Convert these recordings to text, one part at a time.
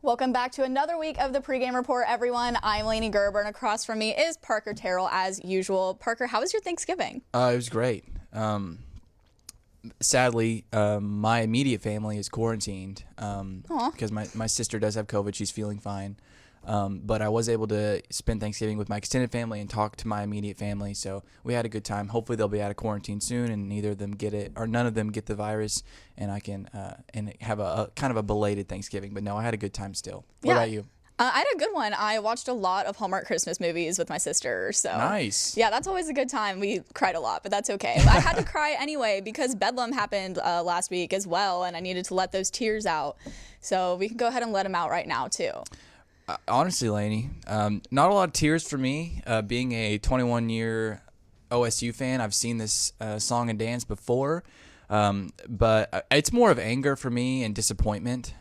Welcome back to another week of the Pregame Report, everyone. I'm Lainey Gerber, and across from me is Parker Terrell, as usual. Parker, how was your Thanksgiving? It was great. Sadly, my immediate family is quarantined because my sister does have COVID. She's feeling fine. But I was able to spend Thanksgiving with my extended family and talk to my immediate family, so we had a good time. Hopefully they'll be out of quarantine soon and neither of them get it, or none of them get the virus, and I can and have a kind of a belated Thanksgiving. But no, I had a good time still. What about you? I had a good one. I watched a lot of Hallmark Christmas movies with my sister. So Nice. Yeah, that's always a good time. We cried a lot, but that's okay. I had to cry anyway because Bedlam happened last week as well, and I needed to let those tears out. So we can go ahead and let them out right now, too. Honestly, Lainey, not a lot of tears for me. Being a 21-year OSU fan, I've seen this song and dance before, but it's more of anger for me and disappointment.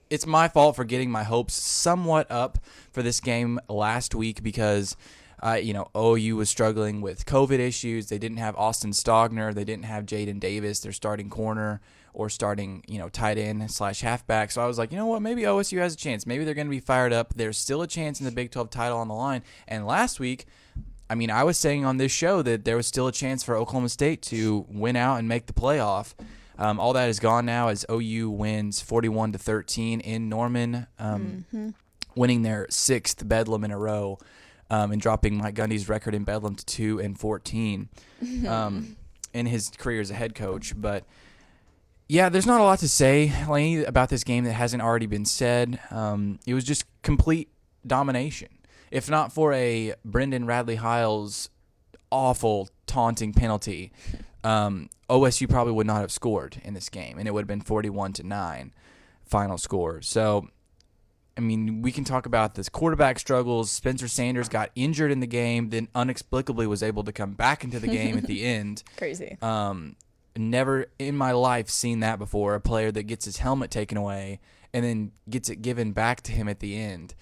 It's my fault for getting my hopes somewhat up for this game last week because, OU was struggling with COVID issues. They didn't have Austin Stogner. They didn't have Jaden Davis, their starting corner, or starting, tight end / halfback. So I was like, you know what, maybe OSU has a chance. Maybe they're going to be fired up. There's still a chance in the Big 12 title on the line. And last week, I was saying on this show that there was still a chance for Oklahoma State to win out and make the playoff. All that is gone now as OU wins 41-13 in Norman, winning their sixth Bedlam in a row, and dropping Mike Gundy's record in Bedlam to 2-14 in his career as a head coach. But yeah, there's not a lot to say, Lainey, about this game that hasn't already been said. It was just complete domination. If not for a Brendan Radley-Hiles awful taunting penalty, OSU probably would not have scored in this game, and it would have been 41-9 final score. So, we can talk about this quarterback struggles. Spencer Sanders got injured in the game, then inexplicably was able to come back into the game at the end. Crazy. Never in my life seen that before, a player that gets his helmet taken away and then gets it given back to him at the end.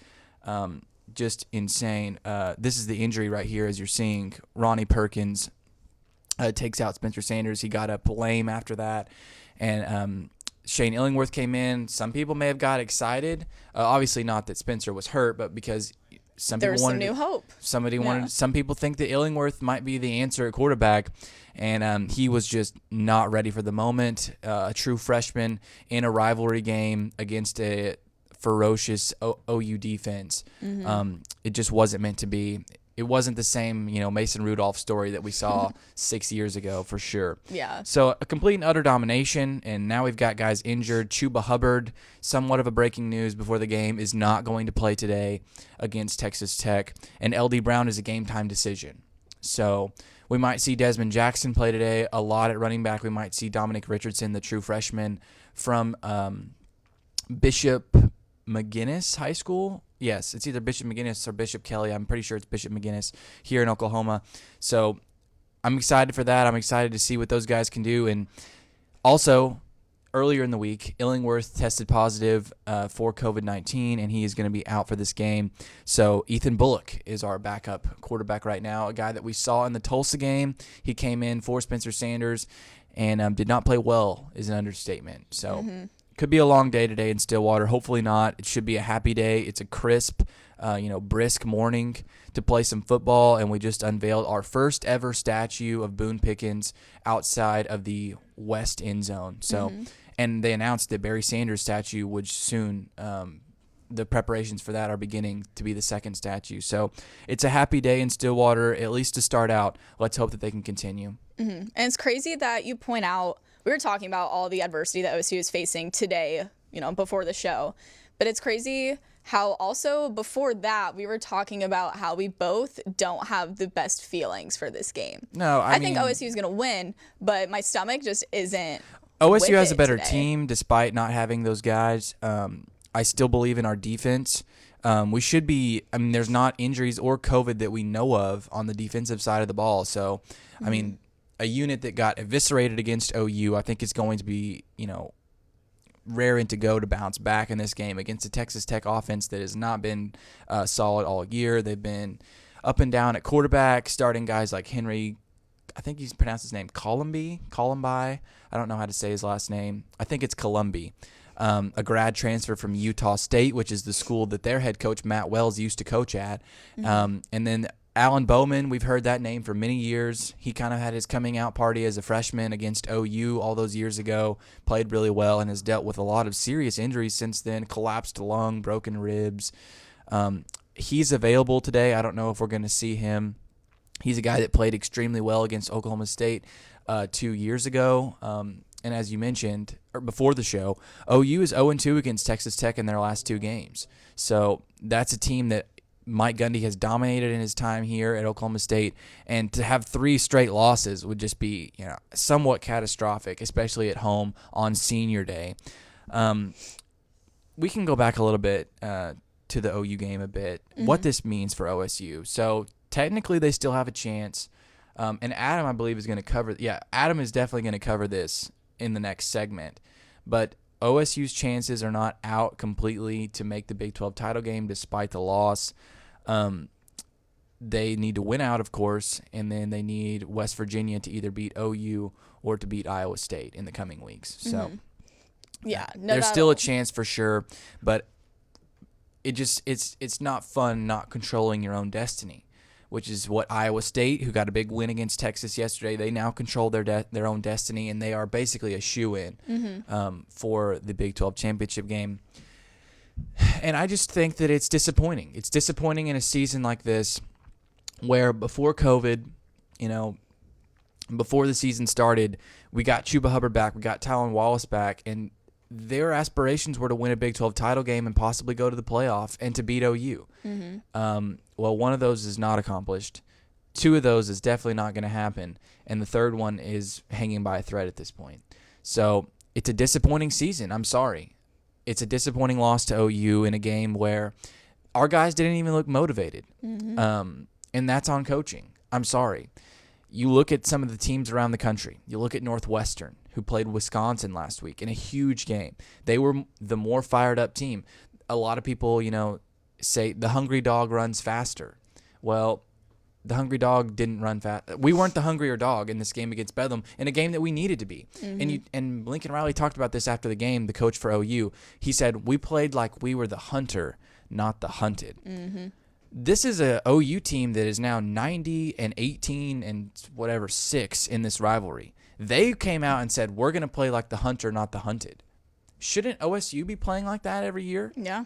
Just insane. This is the injury right here, as you're seeing. Ronnie Perkins takes out Spencer Sanders. He got up lame after that. And Shane Illingworth came in. Some people may have got excited. Obviously not that Spencer was hurt, but because some people wanted some new hope. Some people think that Illingworth might be the answer at quarterback, and he was just not ready for the moment. A true freshman in a rivalry game against a ferocious OU defense. It just wasn't meant to be. It wasn't the same, Mason Rudolph story that we saw 6 years ago for sure. Yeah. So a complete and utter domination, and now we've got guys injured. Chuba Hubbard, somewhat of a breaking news before the game, is not going to play today against Texas Tech, and LD Brown is a game-time decision. So we might see Desmond Jackson play today a lot at running back. We might see Dominic Richardson, the true freshman from Bishop McGuinness High School. Yes, it's either Bishop McGuinness or Bishop Kelly. I'm pretty sure it's Bishop McGuinness here in Oklahoma. So I'm excited for that. I'm excited to see what those guys can do. And also, earlier in the week, Illingworth tested positive for COVID-19, and he is going to be out for this game. So Ethan Bullock is our backup quarterback right now, a guy that we saw in the Tulsa game. He came in for Spencer Sanders and did not play well, is an understatement. So could be a long day today in Stillwater. Hopefully not. It should be a happy day. It's a crisp, brisk morning to play some football, and we just unveiled our first ever statue of Boone Pickens outside of the west end zone. So, and they announced that Barry Sanders' statue would soon. The preparations for that are beginning to be the second statue. So it's a happy day in Stillwater, at least to start out. Let's hope that they can continue. And it's crazy that you point out. We were talking about all the adversity that OSU is facing today, before the show. But it's crazy how also before that we were talking about how we both don't have the best feelings for this game. No, I mean, think OSU is going to win, but my stomach just isn't. OSU has a better team despite not having those guys. I still believe in our defense. We should be, there's not injuries or COVID that we know of on the defensive side of the ball. So, a unit that got eviscerated against OU, I think is going to be, raring to go to bounce back in this game against the Texas Tech offense that has not been solid all year. They've been up and down at quarterback, starting guys like Henry. I think he's pronounced his name Columby. I don't know how to say his last name. I think it's Columby. a grad transfer from Utah State, which is the school that their head coach Matt Wells used to coach at. And then Alan Bowman, we've heard that name for many years. He kind of had his coming out party as a freshman against OU all those years ago, played really well, and has dealt with a lot of serious injuries since then, collapsed lung, broken ribs. He's available today. I don't know if we're going to see him. He's a guy that played extremely well against Oklahoma State 2 years ago. And as you mentioned or before the show, OU is 0-2 against Texas Tech in their last 2 games. So that's a team that Mike Gundy has dominated in his time here at Oklahoma State, and to have 3 straight losses would just be, somewhat catastrophic, especially at home on Senior Day. We can go back a little bit to the OU game a bit. What this means for OSU. So technically, they still have a chance. And Adam, I believe, is going to cover. Yeah, Adam is definitely going to cover this in the next segment. But OSU's chances are not out completely to make the Big 12 title game despite the loss. They need to win out, of course, and then they need West Virginia to either beat OU or to beat Iowa State in the coming weeks. So, there's still a chance for sure, but it's not fun not controlling your own destiny, which is what Iowa State, who got a big win against Texas yesterday, they now control their own destiny, and they are basically a shoo-in for the Big 12 championship game. And I just think that it's disappointing. It's disappointing in a season like this where before COVID, before the season started, we got Chuba Hubbard back, we got Tylan Wallace back, and their aspirations were to win a Big 12 title game and possibly go to the playoff and to beat OU. Well, one of those is not accomplished. 2 of those is definitely not going to happen. And the third one is hanging by a thread at this point. So it's a disappointing season. I'm sorry. It's a disappointing loss to OU in a game where our guys didn't even look motivated. And that's on coaching. I'm sorry. You look at some of the teams around the country. You look at Northwestern, who played Wisconsin last week in a huge game. They were the more fired up team. A lot of people, say the hungry dog runs faster. Well, the hungry dog didn't run fast. We weren't the hungrier dog in this game against Bedlam, in a game that we needed to be. And Lincoln Riley talked about this after the game, the coach for OU. He said, we played like we were the hunter, not the hunted. This is a OU team that is now 90-18 and 6 in this rivalry. They came out and said, we're going to play like the hunter, not the hunted. Shouldn't OSU be playing like that every year? Yeah.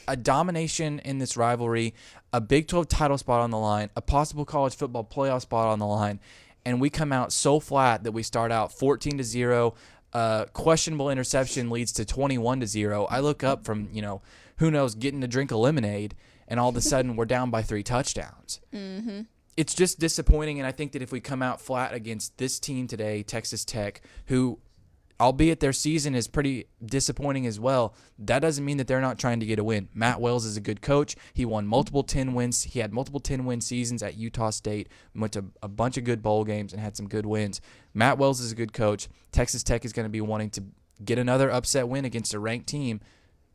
A domination in this rivalry, a Big 12 title spot on the line, a possible college football playoff spot on the line, and we come out so flat that we start out 14-0. Questionable interception leads to 21-0. I look up from, who knows, getting a drink of lemonade, and all of a sudden we're down by 3 touchdowns. It's just disappointing, and I think that if we come out flat against this team today, Texas Tech, who, albeit their season is pretty disappointing as well, that doesn't mean that they're not trying to get a win. Matt Wells is a good coach. He won multiple 10 wins. He had multiple 10-win seasons at Utah State, went to a bunch of good bowl games and had some good wins. Matt Wells is a good coach. Texas Tech is going to be wanting to get another upset win against a ranked team.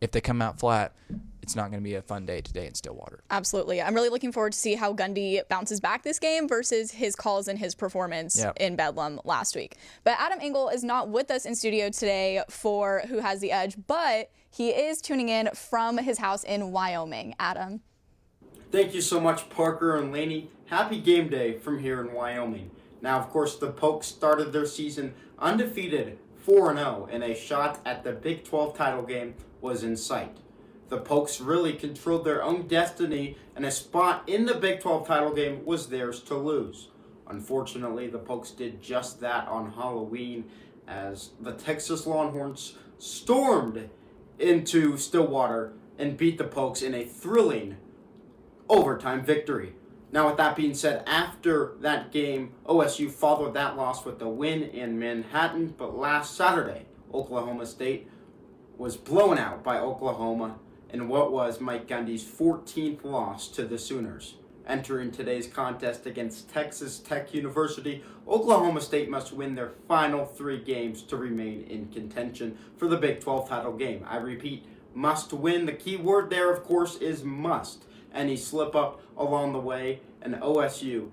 If they come out flat, it's not going to be a fun day today in Stillwater. Absolutely. I'm really looking forward to see how Gundy bounces back this game versus his calls and his performance in Bedlam last week. But Adam Engel is not with us in studio today for Who Has the Edge, but he is tuning in from his house in Wyoming. Adam. Thank you so much, Parker and Laney. Happy game day from here in Wyoming. Now, of course, the Pokes started their season undefeated 4-0, and a shot at the Big 12 title game was in sight. The Pokes really controlled their own destiny, and a spot in the Big 12 title game was theirs to lose. Unfortunately, the Pokes did just that on Halloween as the Texas Longhorns stormed into Stillwater and beat the Pokes in a thrilling overtime victory. Now, with that being said, after that game, OSU followed that loss with a win in Manhattan, but last Saturday, Oklahoma State was blown out by Oklahoma in what was Mike Gundy's 14th loss to the Sooners. Entering today's contest against Texas Tech University, Oklahoma State must win their final 3 games to remain in contention for the Big 12 title game. I repeat, must win. The key word there, of course, is must. Any slip up along the way, and OSU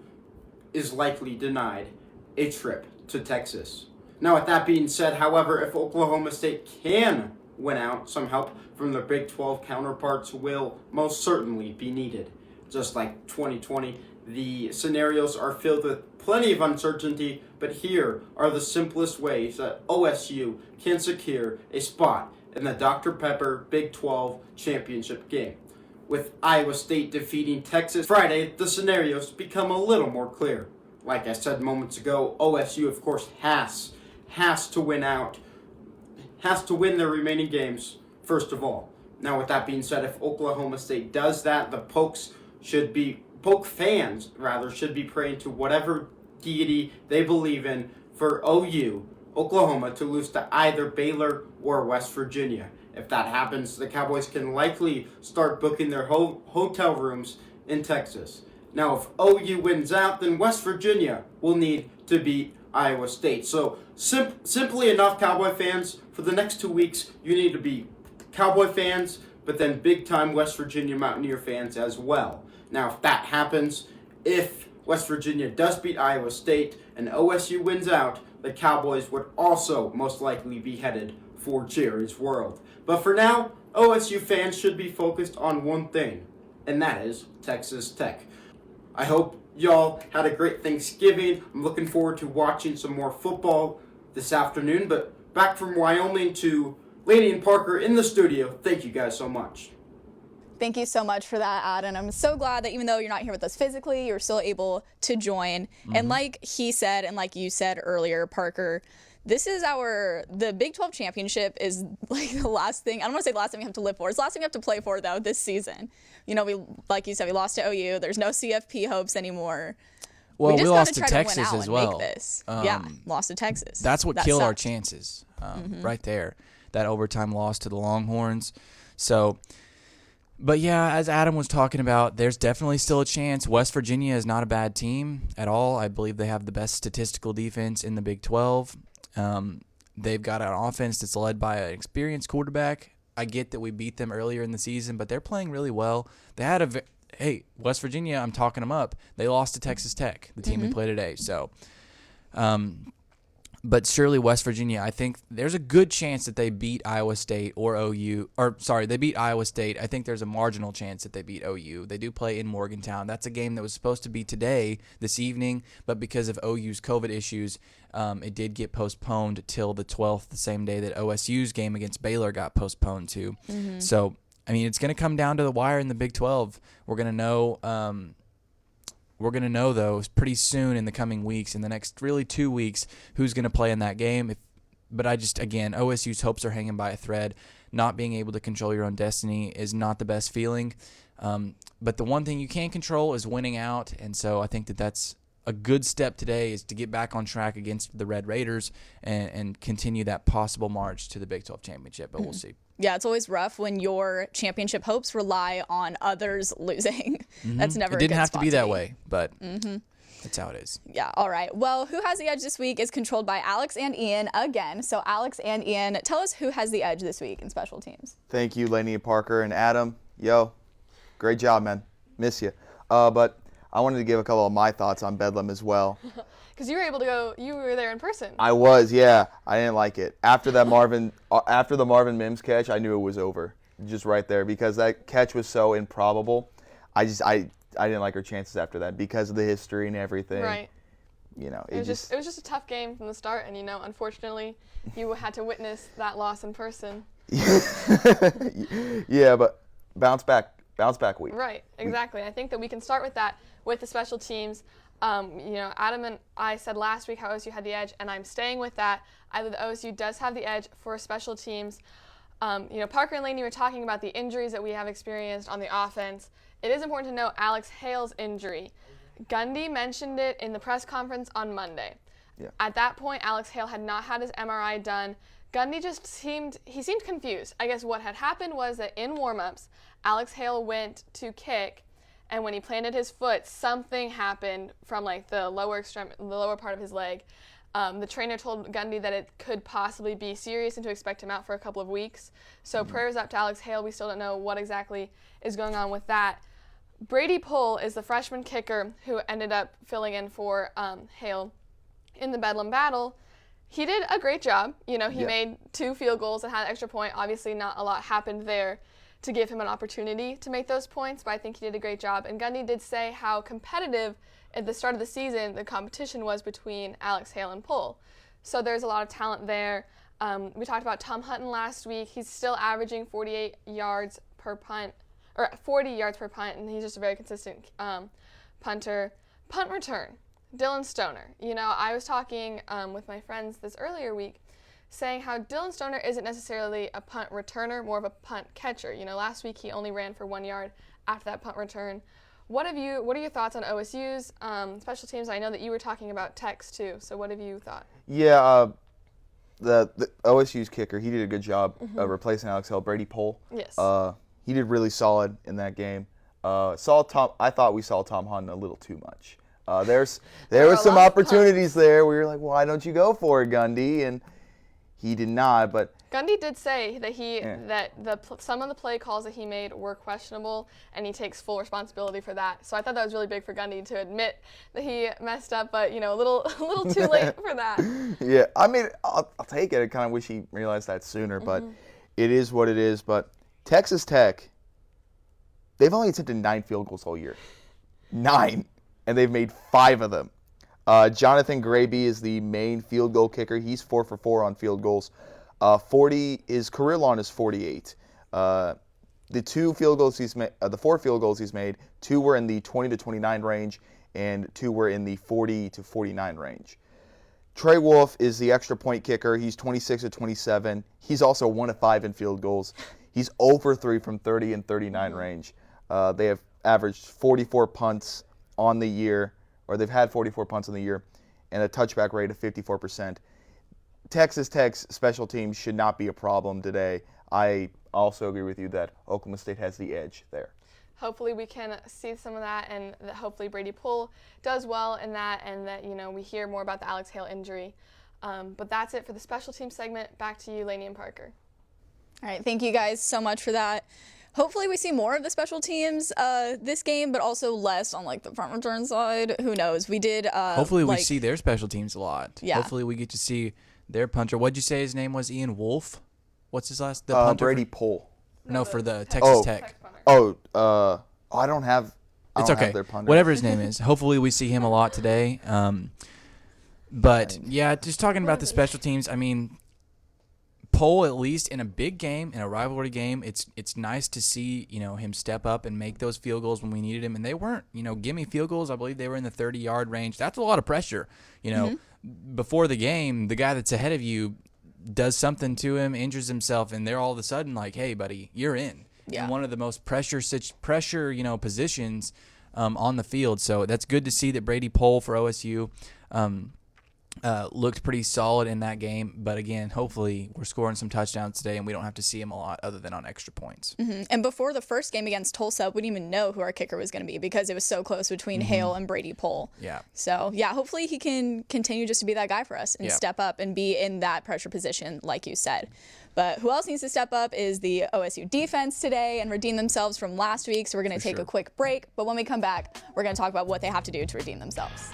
is likely denied a trip to Texas. Now, with that being said, however, if Oklahoma State can win out, some help from their Big 12 counterparts will most certainly be needed. Just like 2020, the scenarios are filled with plenty of uncertainty, but here are the simplest ways that OSU can secure a spot in the Dr. Pepper Big 12 championship game. With Iowa State defeating Texas Friday, the scenarios become a little more clear. Like I said moments ago, OSU, of course, has to win out, has to win their remaining games, first of all. Now, with that being said, if Oklahoma State does that, the Poke fans should be praying to whatever deity they believe in for Oklahoma, to lose to either Baylor or West Virginia. If that happens, the Cowboys can likely start booking their hotel rooms in Texas. Now, if OU wins out, then West Virginia will need to beat Iowa State. So, simply enough, Cowboy fans, for the next 2 weeks, you need to be Cowboy fans, but then big-time West Virginia Mountaineer fans as well. Now, if that happens, if West Virginia does beat Iowa State and OSU wins out, the Cowboys would also most likely be headed for Jerry's World. But for now, OSU fans should be focused on one thing, and that is Texas Tech. I hope y'all had a great Thanksgiving. I'm looking forward to watching some more football this afternoon. But back from Wyoming to Laney and Parker in the studio, thank you guys so much. Thank you so much for that, Adam. I'm so glad that even though you're not here with us physically, you're still able to join. And like he said, and like you said earlier, Parker, this is the Big 12 championship is like the last thing. I don't want to say the last thing we have to live for. It's the last thing we have to play for, though, this season. You know, like you said, we lost to OU. There's no CFP hopes anymore. Well, we just lost gotta to try Texas to win out as and well. Make this. Lost to Texas. That's what that killed our sucked. chances right there, that overtime loss to the Longhorns. So, but yeah, as Adam was talking about, there's definitely still a chance. West Virginia is not a bad team at all. I believe they have the best statistical defense in the Big 12. They've got an offense that's led by an experienced quarterback. I get that we beat them earlier in the season, but they're playing really well. They had West Virginia, I'm talking them up. They lost to Texas Tech, the team we play today. So, but surely West Virginia, I think there's a good chance that they beat Iowa State they beat Iowa State. I think there's a marginal chance that they beat OU. They do play in Morgantown. That's a game that was supposed to be this evening, but because of OU's COVID issues, it did get postponed till the 12th, the same day that OSU's game against Baylor got postponed to. So, I mean, it's going to come down to the wire in the Big 12. We're going to know though pretty soon in the coming weeks, in the next really 2 weeks, who's going to play in that game. But OSU's hopes are hanging by a thread. Not being able to control your own destiny is not the best feeling. But the one thing you can control is winning out, and so I think that's a good step today, is to get back on track against the Red Raiders and continue that possible march to the Big 12 championship. But we'll see. Yeah, it's always rough when your championship hopes rely on others losing. That's never. It didn't have to be that way, but that's how it is. Yeah. All right. Well, who has the edge this week is controlled by Alex and Ian again. So Alex and Ian, tell us who has the edge this week in special teams. Thank you, Laney and Parker and Adam. Yo, great job, man. Miss you. But I wanted to give a couple of my thoughts on Bedlam as well. Because you were able to go, you were there in person. I was, yeah. I didn't like it. After the Marvin Mims catch, I knew it was over, just right there, because that catch was so improbable. I didn't like her chances after that because of the history and everything. Right. You know, it was just a tough game from the start, and unfortunately, you had to witness that loss in person. Yeah, but bounce back week. Right, exactly. I think that we can start with that with the special teams. Adam and I said last week how OSU had the edge, and I'm staying with that. Either the OSU does have the edge for special teams. Parker and Laney were talking about the injuries that we have experienced on the offense. It is important to note Alex Hale's injury. Gundy mentioned it in the press conference on Monday. Yeah. At that point, Alex Hale had not had his MRI done. Gundy seemed confused. I guess what had happened was that in warm-ups, Alex Hale went to kick, and when he planted his foot, something happened from the lower part of his leg. The trainer told Gundy that it could possibly be serious and to expect him out for a couple of weeks. So prayers up to Alex Hale. We still don't know what exactly is going on with that. Brady Pohl is the freshman kicker who ended up filling in for Hale in the Bedlam battle. he did a great job. He Yeah. made 2 field goals and had an extra point. Obviously, not a lot happened there to give him an opportunity to make those points, but I think he did a great job. And Gundy did say how competitive at the start of the season the competition was between Alex Hale and Pohl. So there's a lot of talent there. We talked about Tom Hutton last week. He's still averaging 48 yards per punt, or 40 yards per punt, and he's just a very consistent punter. Punt return, Dylan Stoner. I was talking with my friends this earlier week, saying how Dylan Stoner isn't necessarily a punt returner, more of a punt catcher. Last week he only ran for 1 yard after that punt return. What are your thoughts on OSU's special teams? I know that you were talking about Tech's too, so what have you thought? Yeah, the OSU's kicker, he did a good job replacing Alex Hale. Brady Pohl. Yes. He did really solid in that game. I thought we saw Tom Hutton a little too much. There were some opportunities there where you're like, why don't you go for it, Gundy? And he did not, but Gundy did say that some of the play calls that he made were questionable, and he takes full responsibility for that. So I thought that was really big for Gundy to admit that he messed up, but a little too late for that. Yeah, I mean, I'll take it. I kind of wish he realized that sooner, but it is what it is. But Texas Tech, they've only attempted 9 field goals all year. 9, and they've made 5 of them. Jonathan Graby is the main field goal kicker. He's 4 for 4 on field goals. 40, his career long is 48. The 4 field goals he's made, 2 were in the 20 to 29 range, and 2 were in the 40 to 49 range. Trey Wolf is the extra point kicker. He's 26 to 27. He's also 1 of 5 in field goals. He's 0 for 3 from 30 and 39 range. They have averaged 44 punts on the year, or they've had 44 punts in the year, and a touchback rate of 54%. Texas Tech's special teams should not be a problem today. I also agree with you that Oklahoma State has the edge there. Hopefully we can see some of that, and that hopefully Brady Pohl does well in that, and that we hear more about the Alex Hale injury. But that's it for the special team segment. Back to you, Lainey and Parker. All right, thank you guys so much for that. Hopefully we see more of the special teams this game, but also less on the front return side. Who knows? We did. Hopefully we see their special teams a lot. Yeah. Hopefully we get to see their punter. What'd you say his name was? Ian Wolf? What's his last? The punter Brady Pohl. No, for the Texas Tech. I don't have. It's okay. Their punter. Whatever his name is. Hopefully we see him a lot today. But yeah, just talking about the special teams. I mean, Pohl, at least in a big game, in a rivalry game, it's nice to see him step up and make those field goals when we needed him. And they weren't gimme field goals. I believe they were in the 30-yard range. That's a lot of pressure. Before the game, the guy that's ahead of you does something to him, injures himself, and they're all of a sudden like, "Hey, buddy, you're in." Yeah. In one of the most pressure positions on the field. So that's good to see that Brady Pohl for OSU looked pretty solid in that game. But again, hopefully we're scoring some touchdowns today and we don't have to see him a lot other than on extra points. Mm-hmm. And before the first game against Tulsa, we didn't even know who our kicker was going to be because it was so close between Hale and Brady Pohl. Yeah. So, yeah, hopefully he can continue just to be that guy for us and step up and be in that pressure position, like you said. But who else needs to step up is the OSU defense today and redeem themselves from last week. So we're going to take a quick break. But when we come back, we're going to talk about what they have to do to redeem themselves.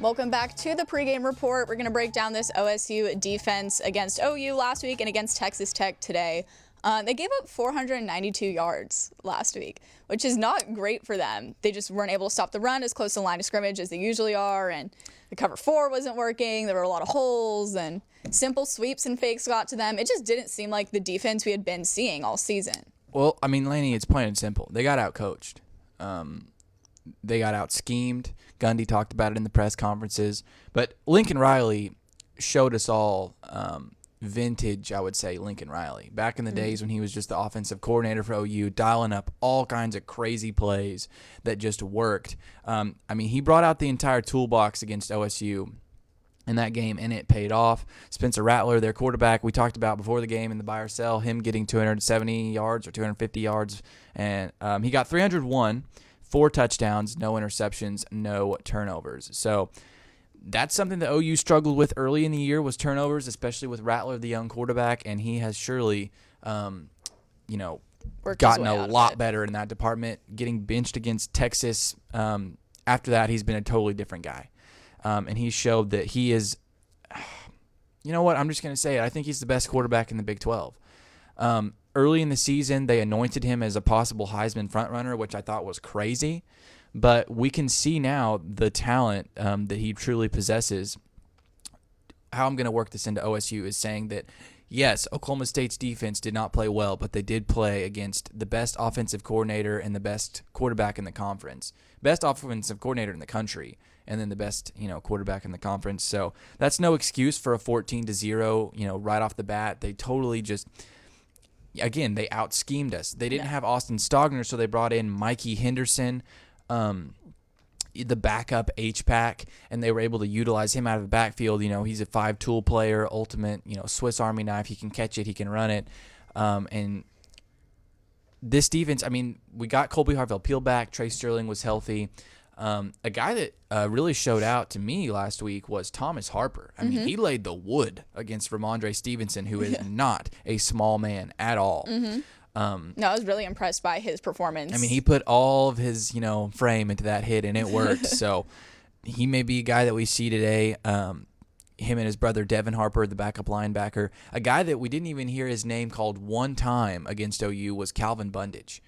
Welcome back to the pregame report. We're going to break down this OSU defense against OU last week and against Texas Tech today. They gave up 492 yards last week, which is not great for them. They just weren't able to stop the run as close to the line of scrimmage as they usually are, and the cover 4 wasn't working. There were a lot of holes, and simple sweeps and fakes got to them. It just didn't seem like the defense we had been seeing all season. Well, I mean, Laney, it's plain and simple. They got out-coached. They got out-schemed. Gundy talked about it in the press conferences. But Lincoln Riley showed us all vintage, I would say, Lincoln Riley. Back in the days when he was just the offensive coordinator for OU, dialing up all kinds of crazy plays that just worked. I mean, he brought out the entire toolbox against OSU in that game, and it paid off. Spencer Rattler, their quarterback, we talked about before the game in the buy or sell, him getting 270 yards or 250 yards, and he got 301, 4 touchdowns, no interceptions, no turnovers. So that's something that OU struggled with early in the year, was turnovers, especially with Rattler, the young quarterback, and he has surely, gotten a lot better in that department. Getting benched against Texas, after that, he's been a totally different guy. And he showed that he is, you know what, I'm just going to say it. I think he's the best quarterback in the Big 12. Early in the season, they anointed him as a possible Heisman frontrunner, which I thought was crazy. But we can see now the talent that he truly possesses. How I'm going to work this into OSU is saying that, yes, Oklahoma State's defense did not play well, but they did play against the best offensive coordinator and the best quarterback in the conference. Best offensive coordinator in the country, and then the best, quarterback in the conference. So that's no excuse for a 14-0, right off the bat. They totally just, again, they out-schemed us. They didn't have Austin Stogner, so they brought in Mikey Henderson, the backup H-Pack, and they were able to utilize him out of the backfield. He's a 5-tool player, ultimate, Swiss Army knife. He can catch it, he can run it. And this defense, we got Colby Harvell-Peel back. Trey Sterling was healthy. A guy that really showed out to me last week was Thomas Harper. He laid the wood against Ramondre Stevenson, who is not a small man at all. No, I was really impressed by his performance. He put all of his, frame into that hit, and it worked. So he may be a guy that we see today. Him and his brother Devin Harper, the backup linebacker. A guy that we didn't even hear his name called one time against OU was Calvin Bundage.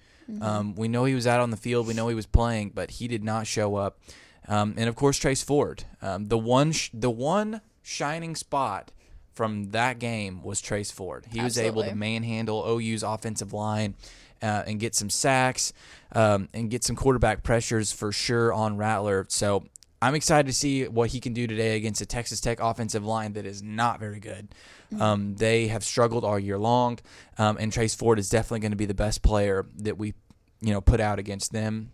We know he was out on the field. We know he was playing, but he did not show up. And, of course, Trace Ford. The one shining spot from that game was Trace Ford. He was able to manhandle OU's offensive line and get some sacks and get some quarterback pressures for sure on Rattler. So I'm excited to see what he can do today against a Texas Tech offensive line that is not very good. They have struggled all year long, and Trace Ford is definitely going to be the best player that we put out against them.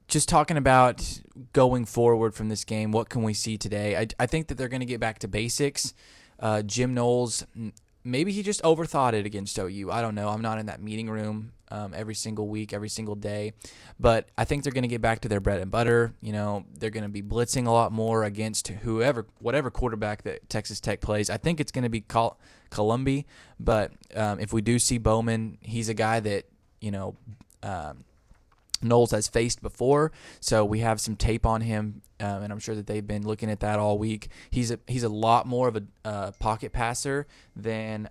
Just talking about going forward from this game, what can we see today? I think that they're going to get back to basics. Jim Knowles, maybe he just overthought it against OU. I don't know. I'm not in that meeting room every single week, every single day. But I think they're going to get back to their bread and butter. They're going to be blitzing a lot more against whatever quarterback that Texas Tech plays. I think it's going to be Columbi. But if we do see Bowman, he's a guy that, Knowles has faced before, so we have some tape on him, and I'm sure that they've been looking at that all week. He's a lot more of a pocket passer than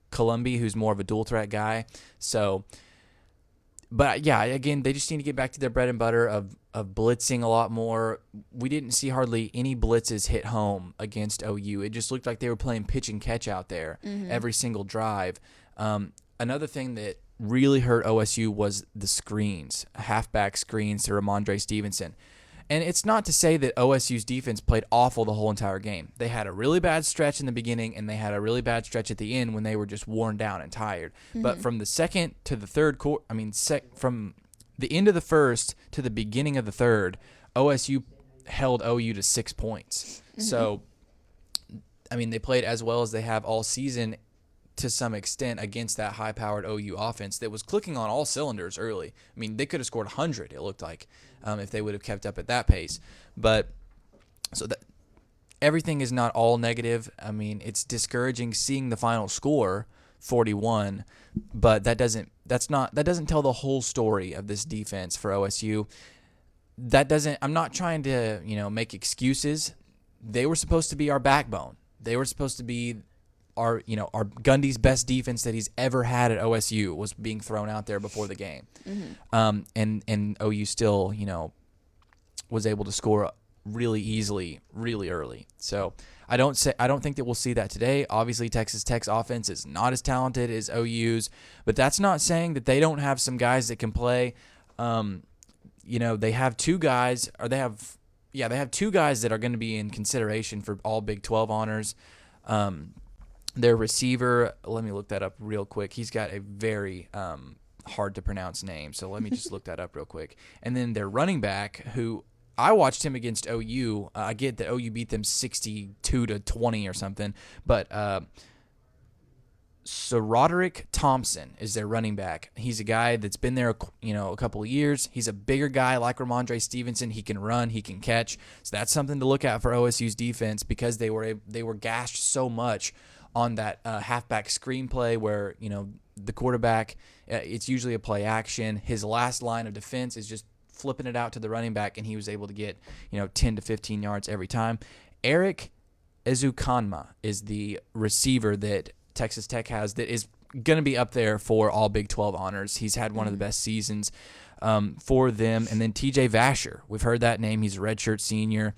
Columbi, who's more of a dual threat guy. So, but yeah, again, they just need to get back to their bread and butter of blitzing a lot more. We didn't see hardly any blitzes hit home against OU. It just looked like they were playing pitch and catch out there every single drive. Another thing that really hurt OSU was the screens, halfback screens to Ramondre Stevenson. And it's not to say that OSU's defense played awful the whole entire game. They had a really bad stretch in the beginning, and they had a really bad stretch at the end when they were just worn down and tired. But from the second to the third quarter, from the end of the first to the beginning of the third, OSU held OU to 6 points. So, they played as well as they have all season to some extent against that high-powered OU offense that was clicking on all cylinders early. They could have scored 100, it looked like, if they would have kept up at that pace. But so that everything is not all negative. It's discouraging seeing the final score, 41, but that doesn't tell the whole story of this defense for OSU. that doesn't. I'm not trying to make excuses. They were supposed to be our backbone. They were supposed to be our Gundy's best defense that he's ever had at OSU was being thrown out there before the game. And OU still was able to score really easily, really early. So I don't think that we'll see that today. Obviously, Texas Tech's offense is not as talented as OU's, but that's not saying that they don't have some guys that can play. They have two guys, or they have two guys that are going to be in consideration for all Big 12 honors. Their receiver, let me look that up real quick. He's got a very hard to pronounce name, so let me just look that up real quick. And then their running back, who I watched him against OU. I get that OU beat them 62-20 or something, but so Roderick Thompson is their running back. He's a guy that's been there, a couple of years. He's a bigger guy like Ramondre Stevenson. He can run, he can catch. So that's something to look at for OSU's defense because they were gashed so much on that halfback screenplay where the quarterback. It's usually a play action. His last line of defense is just flipping it out to the running back, and he was able to get 10 to 15 yards every time. Eric Ezukanma is the receiver that Texas Tech has that is going to be up there for all Big 12 honors. He's had one of the best seasons for them. And then TJ Vasher, we've heard that name. He's a redshirt senior.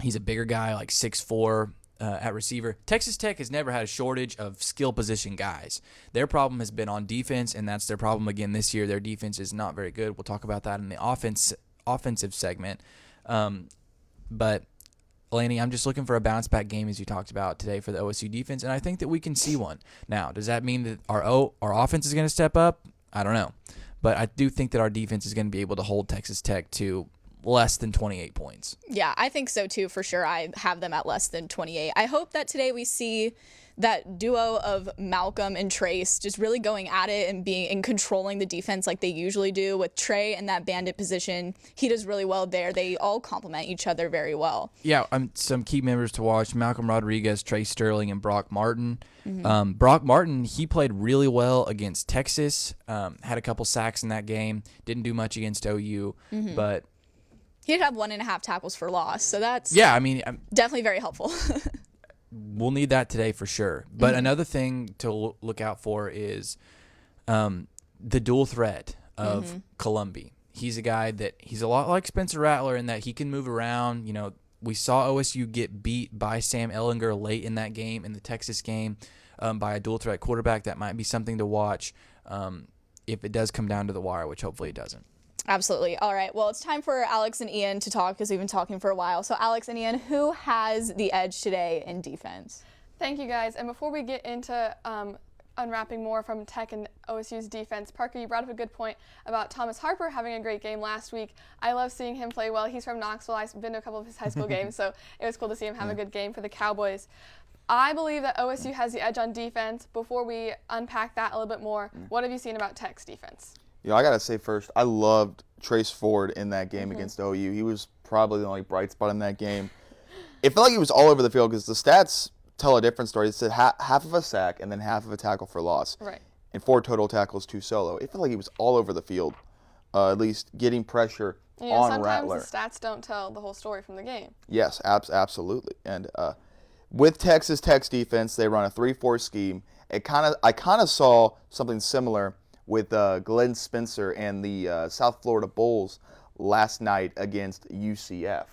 He's a bigger guy, like 6'4", at receiver. Texas Tech has never had a shortage of skill position guys. Their problem has been on defense, and that's their problem again this year. Their defense is not very good. We'll talk about that in the offensive segment. But Laney, I'm just looking for a bounce-back game, as you talked about today, for the OSU defense, and I think that we can see one. Now, does that mean that our offense is going to step up? I don't know. But I do think that our defense is going to be able to hold Texas Tech to less than 28 points. Yeah, I think so too, for sure. I have them at less than 28. I hope that today we see that duo of Malcolm and Trace just really going at it and controlling the defense like they usually do. With Trey in that bandit position, he does really well there. They all complement each other very well. Yeah, some key members to watch: Malcolm Rodriguez, Trey Sterling, and Brock Martin. Brock Martin, he played really well against Texas. Had a couple sacks in that game. Didn't do much against OU, but he did have 1.5 tackles for loss, so that's definitely very helpful. We'll need that today for sure. But another thing to look out for is the dual threat of Columbi. He's a guy that he's a lot like Spencer Rattler in that he can move around. We saw OSU get beat by Sam Ehlinger late in that game, in the Texas game, by a dual threat quarterback. That might be something to watch if it does come down to the wire, which hopefully it doesn't. Absolutely. All right. Well, it's time for Alex and Ian to talk because we've been talking for a while. So, Alex and Ian, who has the edge today in defense? Thank you, guys. And before we get into unwrapping more from Tech and OSU's defense, Parker, you brought up a good point about Thomas Harper having a great game last week. I love seeing him play well. He's from Knoxville. I've been to a couple of his high school games, so it was cool to see him have a good game for the Cowboys. I believe that OSU has the edge on defense. Before we unpack that a little bit more, what have you seen about Tech's defense? I got to say first, I loved Trace Ford in that game against OU. He was probably the only bright spot in that game. It felt like he was all over the field because the stats tell a different story. It said half of a sack and then half of a tackle for loss. Right. And 4 total tackles, 2 solo. It felt like he was all over the field, at least getting pressure on Rattler. Sometimes the stats don't tell the whole story from the game. Yes, absolutely. And with Texas Tech's defense, they run a 3-4 scheme. I kind of saw something similar with Glenn Spencer and the South Florida Bulls last night against UCF.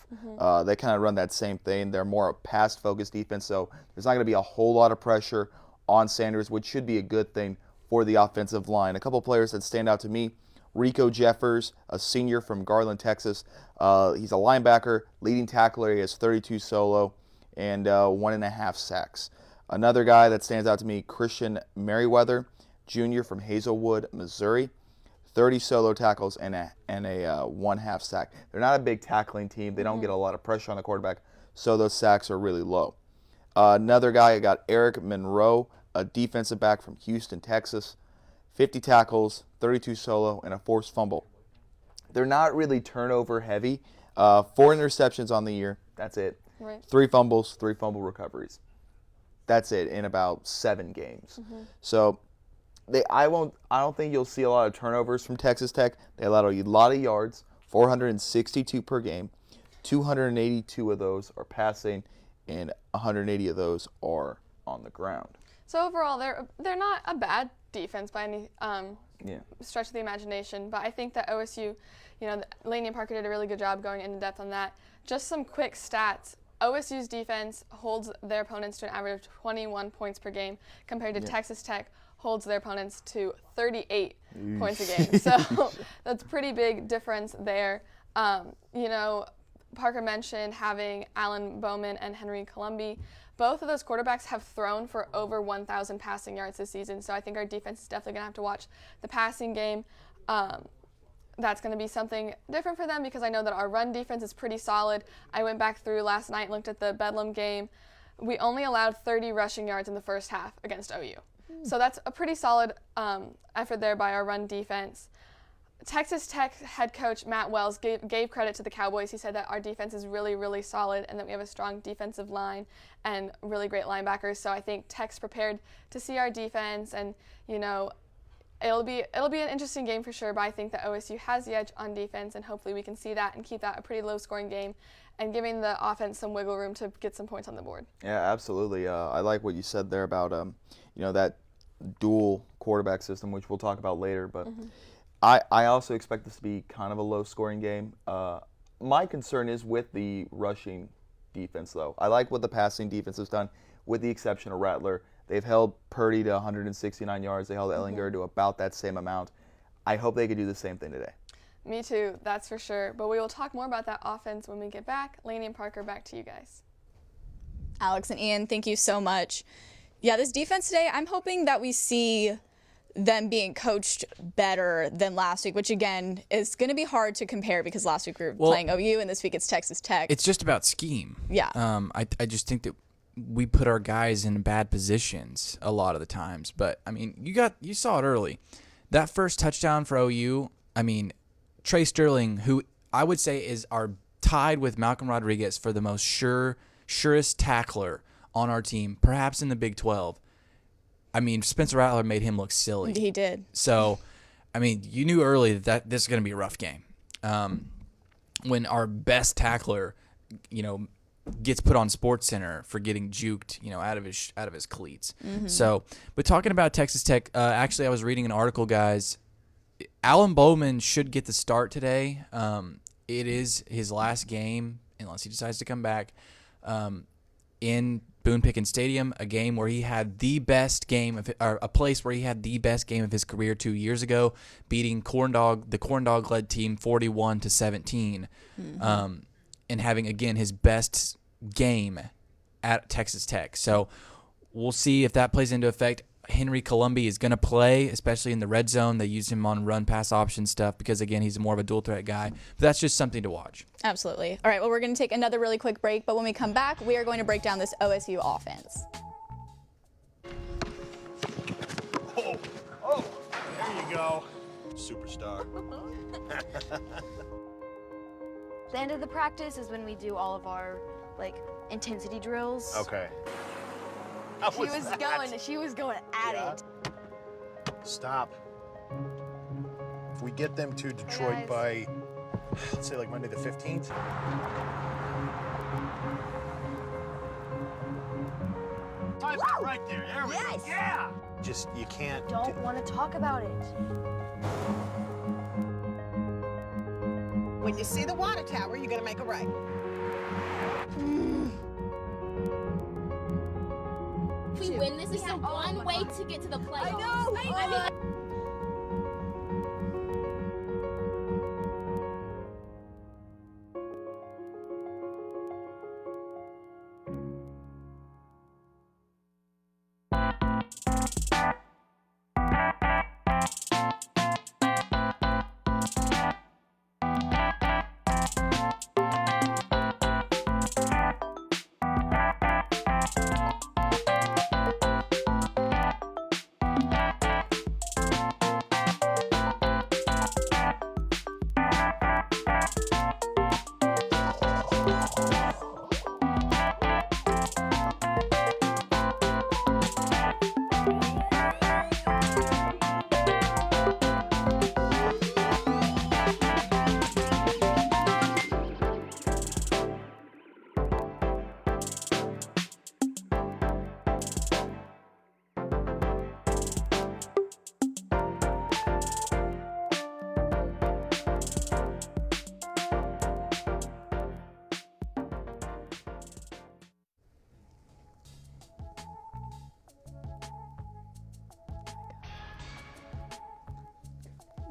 They kind of run that same thing. They're more a pass-focused defense, so there's not going to be a whole lot of pressure on Sanders, which should be a good thing for the offensive line. A couple players that stand out to me: Rico Jeffers, a senior from Garland, Texas. He's a linebacker, leading tackler. He has 32 solo and 1.5 sacks. Another guy that stands out to me, Christian Merriweather, junior from Hazelwood, Missouri, 30 solo tackles and a 1/2 sack. They're not a big tackling team. They don't get a lot of pressure on the quarterback, so those sacks are really low. Another guy, I got Eric Monroe, a defensive back from Houston, Texas, 50 tackles, 32 solo, and a forced fumble. They're not really turnover heavy. 4 interceptions on the year. That's it. Right. 3 fumbles, 3 fumble recoveries. That's it in about 7 games. So I don't think you'll see a lot of turnovers from Texas Tech. They allow a lot of yards, 462 per game. 282 of those are passing, and 180 of those are on the ground. So overall, they're not a bad defense by any Yeah. stretch of the imagination, but I think that OSU, Laney and Parker did a really good job going into depth on that. Just some quick stats. OSU's defense holds their opponents to an average of 21 points per game compared to Texas Tech holds their opponents to 38 points a game. So that's a pretty big difference there. Parker mentioned having Alan Bowman and Henry Colombi. Both of those quarterbacks have thrown for over 1,000 passing yards this season, so I think our defense is definitely going to have to watch the passing game. That's going to be something different for them because I know that our run defense is pretty solid. I went back through last night and looked at the Bedlam game. We only allowed 30 rushing yards in the first half against OU. So that's a pretty solid effort there by our run defense. Texas Tech head coach Matt Wells gave credit to the Cowboys. He said that our defense is really, really solid and that we have a strong defensive line and really great linebackers. So I think Tech's prepared to see our defense, and it'll be an interesting game for sure. But I think that OSU has the edge on defense, and hopefully we can see that and keep that a pretty low-scoring game, and giving the offense some wiggle room to get some points on the board. Yeah, absolutely. I like what you said there about that dual quarterback system, which we'll talk about later, but. I also expect this to be kind of a low-scoring game. My concern is with the rushing defense, though. I like what the passing defense has done, with the exception of Rattler. They've held Purdy to 169 yards. They held Ellinger to about that same amount. I hope they could do the same thing today. Me too, that's for sure. But we will talk more about that offense when we get back. Laney and Parker, back to you guys. Alex and Ian, thank you so much. Yeah, this defense today, I'm hoping that we see them being coached better than last week, which again is going to be hard to compare because last week we were playing OU and this week it's Texas Tech. It's just about scheme. Yeah. I just think that we put our guys in bad positions a lot of the times. But I mean, you saw it early. That first touchdown for OU, I mean, Trey Sterling, who I would say is tied with Malcolm Rodriguez for the most surest tackler on our team, perhaps in the Big 12. I mean, Spencer Rattler made him look silly. He did. So, I mean, you knew early that this is going to be a rough game. When our best tackler, gets put on SportsCenter for getting juked, out of his cleats. Mm-hmm. So, but talking about Texas Tech, actually, I was reading an article, guys. Alan Bowman should get the start today. It is his last game, unless he decides to come back, in Boone Pickens Stadium, a game where he had the best game a place where he had the best game of his career 2 years ago, beating the Corndog-led team 41-17, and having again his best game at Texas Tech. So we'll see if that plays into effect. Henry Colombi is going to play, especially in the red zone. They use him on run-pass option stuff because, again, he's more of a dual-threat guy. But that's just something to watch. Absolutely. All right, well, we're going to take another really quick break, but when we come back, we are going to break down this OSU offense. Oh, there you go. Superstar. The end of the practice is when we do all of our, intensity drills. Okay. She was going at it. Stop. If we get them to Detroit by, let's say Monday the 15th. Time's right there. There we go. Yeah. Just, you can't. Don't want to talk about it. When you see the water tower, you're going to make a right. If we win this, we have one way to get to the playoffs. I know.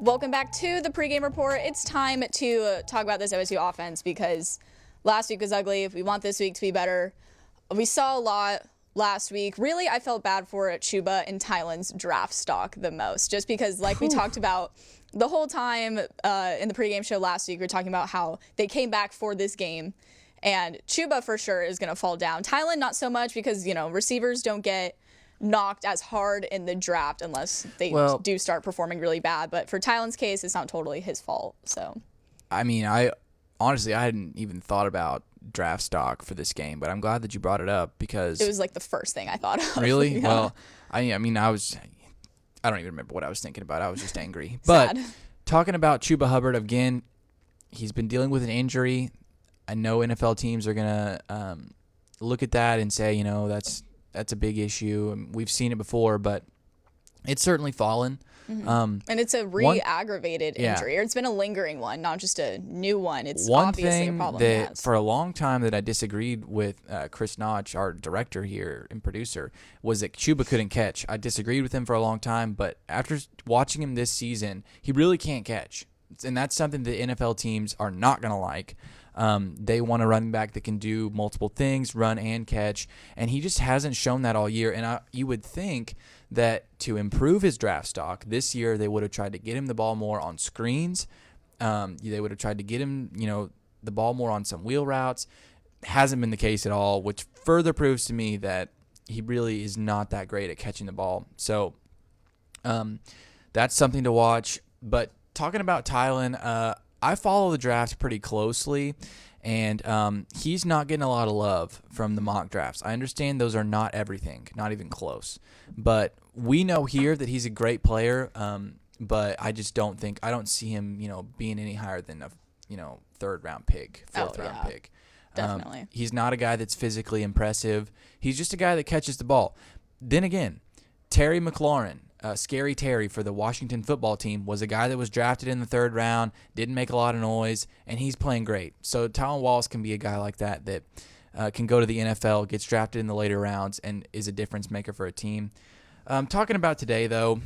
Welcome back to the pregame report. It's time to talk about this OSU offense because last week was ugly. We want this week to be better. We saw a lot last week. Really, I felt bad for Chuba and Tylen's draft stock the most, just because, like we talked about the whole time in the pregame show last week, we were talking about how they came back for this game, and Chuba for sure is going to fall down. Tylen, not so much because, receivers don't get knocked as hard in the draft unless they do start performing really bad. But for Tylen's case, it's not totally his fault. So, I mean, I hadn't even thought about draft stock for this game, but I'm glad that you brought it up because it was like the first thing I thought of. Really? Yeah. Well, I don't even remember what I was thinking about. I was just angry. But talking about Chuba Hubbard again, he's been dealing with an injury. I know NFL teams are gonna look at that and say, that's a big issue. We've seen it before, but it's certainly fallen. And it's a re-aggravated injury, or it's been a lingering one, not just a new one. It's obviously a problem. One thing that for a long time that I disagreed with Chris Notch, our director here and producer, was that Chuba couldn't catch. I disagreed with him for a long time, but after watching him this season, he really can't catch. And that's something that NFL teams are not going to like. They want a running back that can do multiple things, run and catch, and he just hasn't shown that all year. And you would think that to improve his draft stock this year, they would have tried to get him the ball more on screens. They would have tried to get him, the ball more on some wheel routes. Hasn't been the case at all, which further proves to me that he really is not that great at catching the ball. So that's something to watch. But talking about Tylen, I follow the draft pretty closely, and he's not getting a lot of love from the mock drafts. I understand those are not everything, not even close. But we know here that he's a great player, but I just don't see him, being any higher than a, third-round pick, fourth-round pick. Definitely. He's not a guy that's physically impressive. He's just a guy that catches the ball. Then again, Terry McLaurin, Scary Terry for the Washington football team, was a guy that was drafted in the third round, didn't make a lot of noise, and he's playing great. So Tylen Wallace can be a guy like that can go to the NFL, gets drafted in the later rounds, and is a difference maker for a team. Talking about today, though,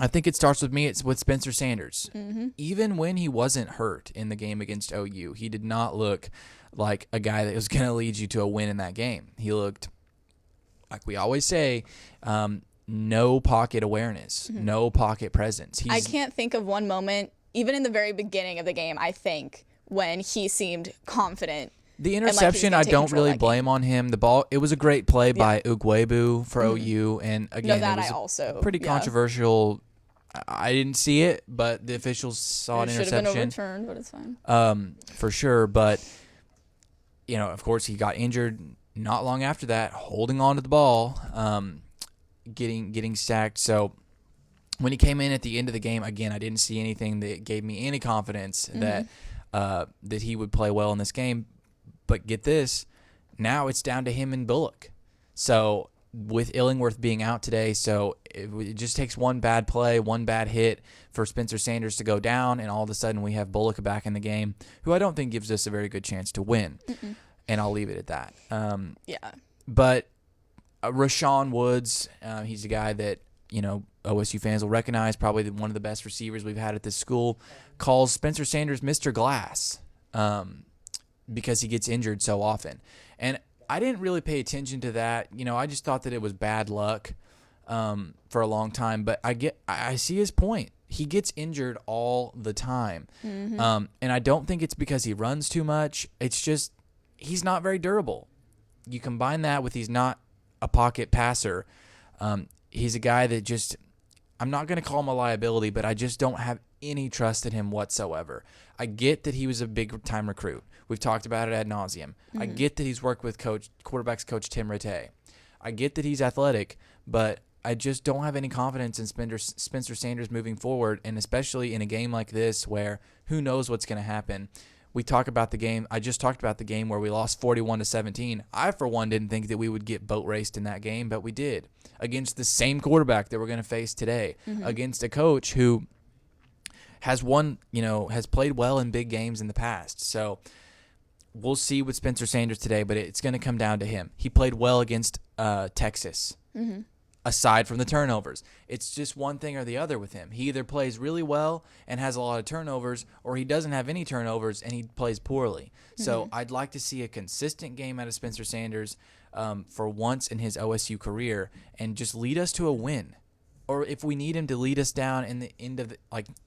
I think it starts with me. It's with Spencer Sanders. Mm-hmm. Even when he wasn't hurt in the game against OU, he did not look like a guy that was going to lead you to a win in that game. He looked, like we always say, no pocket awareness, no pocket presence. I can't think of one moment, even in the very beginning of the game, I think, when he seemed confident. The interception, I don't really blame on him. The ball, it was a great play by Ugwebu for OU, and again, it was pretty controversial. I didn't see it, but the officials saw an interception. Should have been overturned, but it's fine. For sure, but of course, he got injured not long after that, holding on to the ball, getting sacked. So when he came in at the end of the game, again, I didn't see anything that gave me any confidence that he would play well in this game. But get this, now it's down to him and Bullock. So with Illingworth being out today, so it just takes one bad play, one bad hit for Spencer Sanders to go down, and all of a sudden we have Bullock back in the game, who I don't think gives us a very good chance to win. And I'll leave it at that. But Rashawn Woods, he's a guy that, OSU fans will recognize, probably one of the best receivers we've had at this school, calls Spencer Sanders Mr. Glass. Because he gets injured so often. And I didn't really pay attention to that. I just thought that it was bad luck for a long time. But I see his point. He gets injured all the time. And I don't think it's because he runs too much. It's just he's not very durable. You combine that with he's not a pocket passer. He's a guy that just, I'm not going to call him a liability, but I just don't have any trust in him whatsoever. I get that he was a big-time recruit. We've talked about it ad nauseum. I get that he's worked with quarterbacks coach Tim Rattay. I get that he's athletic, but I just don't have any confidence in Spencer Sanders moving forward, and especially in a game like this where who knows what's going to happen. We talk about the game. I just talked about the game where we lost 41-17. I, for one, didn't think that we would get boat raced in that game, but we did against the same quarterback that we're going to face today, against a coach who has played well in big games in the past. So we'll see with Spencer Sanders today, but it's going to come down to him. He played well against Texas. aside from the turnovers. It's just one thing or the other with him. He either plays really well and has a lot of turnovers, or he doesn't have any turnovers and he plays poorly. So I'd like to see a consistent game out of Spencer Sanders for once in his OSU career and just lead us to a win. Or if we need him to lead us down in the end of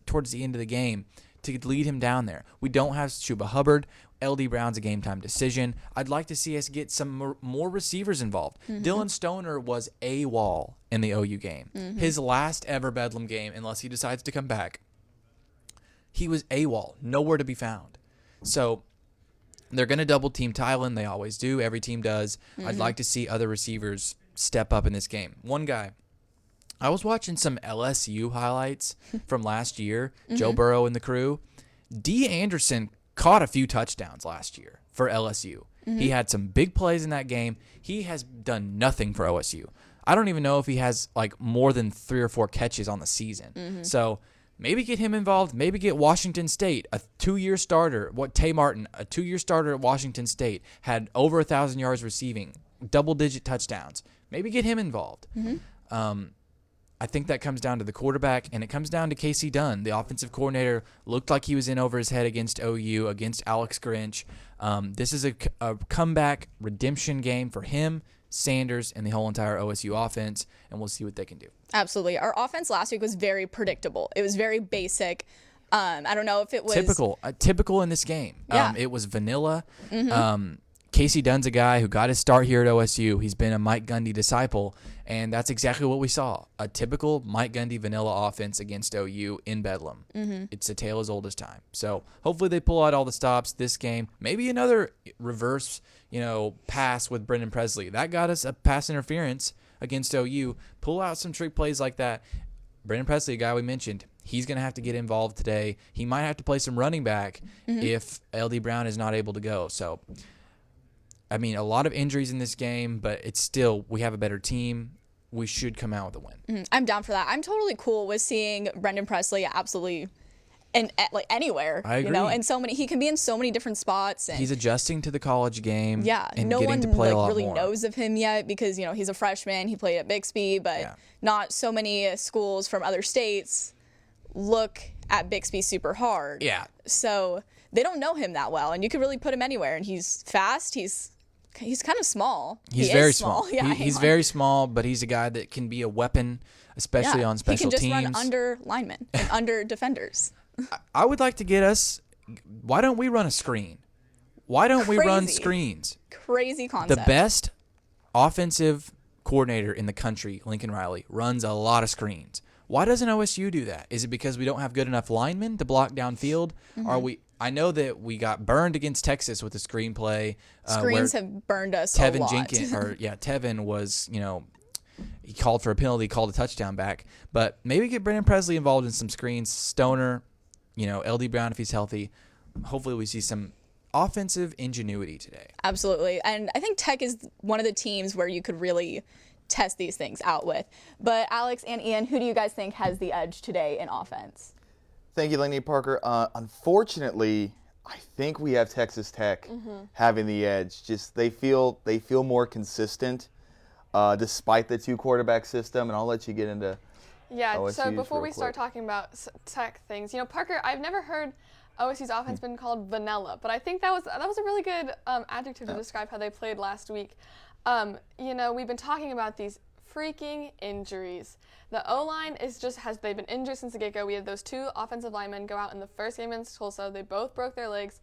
towards the end of the game, to lead him down there. We don't have Chuba Hubbard. LD Brown's a game-time decision. I'd like to see us get some more receivers involved. Dylan Stoner was AWOL in the OU game. His last ever Bedlam game, unless he decides to come back. He was AWOL, nowhere to be found. So they're going to double-team Tylen. They always do. Every team does. I'd like to see other receivers step up in this game. One guy. I was watching some LSU highlights from last year, Joe Burrow and the crew. D. Anderson caught a few touchdowns last year for LSU. He had some big plays in that game. He has done nothing for OSU. I don't even know if he has more than 3 or 4 catches on the season. So maybe get him involved. Maybe get Washington State, a 2-year starter. Tay Martin, a 2-year starter at Washington State, had over 1,000 yards receiving, double-digit touchdowns. Maybe get him involved. I think that comes down to the quarterback, and it comes down to Casey Dunn. The offensive coordinator looked like he was in over his head against OU, against Alex Grinch. This is a comeback redemption game for him, Sanders, and the whole entire OSU offense, and we'll see what they can do. Absolutely. Our offense last week was very predictable. It was very basic. I don't know if it was... Typical in this game. Yeah. It was vanilla. Casey Dunn's a guy who got his start here at OSU. He's been a Mike Gundy disciple, and that's exactly what we saw. A typical Mike Gundy vanilla offense against OU in Bedlam. It's a tale as old as time. So hopefully they pull out all the stops this game. Maybe another reverse, pass with Brendan Presley. That got us a pass interference against OU. Pull out some trick plays like that. Brendan Presley, a guy we mentioned, he's going to have to get involved today. He might have to play some running back if LD Brown is not able to go. So... a lot of injuries in this game, but it's still, we have a better team. We should come out with a win. I'm down for that. I'm totally cool with seeing Brendan Presley absolutely anywhere. I agree. And he can be in so many different spots. And he's adjusting to the college game. Yeah, and no getting one to play a lot really more. knows of him yet because he's a freshman. He played at Bixby, but not so many schools from other states look at Bixby super hard. Yeah. So they don't know him that well, and you could really put him anywhere. And he's fast. He's kind of small. He's very small. Yeah, he's very small, but he's a guy that can be a weapon, especially on special teams. He can just run under linemen and under defenders. I would like to get us. Why don't we run a screen? Why don't we run screens? Crazy concept. The best offensive coordinator in the country, Lincoln Riley, runs a lot of screens. Why doesn't OSU do that? Is it because we don't have good enough linemen to block downfield? Are we? I know that we got burned against Texas with the screenplay. Screens have burned us a lot. Tevin was, he called for a penalty, called a touchdown back. But maybe get Brendan Presley involved in some screens. Stoner, LD Brown if he's healthy. Hopefully we see some offensive ingenuity today. Absolutely. And I think Tech is one of the teams where you could really test these things out with. But Alex and Ian, who do you guys think has the edge today in offense? Thank you, Lainey Parker. Unfortunately, I think we have Texas Tech having the edge. Just they feel more consistent despite the 2-quarterback system, and I'll let you get into OSU's so before we real start quick. talking about Tech things, Parker, I've never heard OSU's offense been called vanilla, but I think that was a really good adjective to describe how they played last week. We've been talking about these freaking injuries. The O-line they've been injured since the get-go. We had those 2 offensive linemen go out in the first game against Tulsa. They both broke their legs.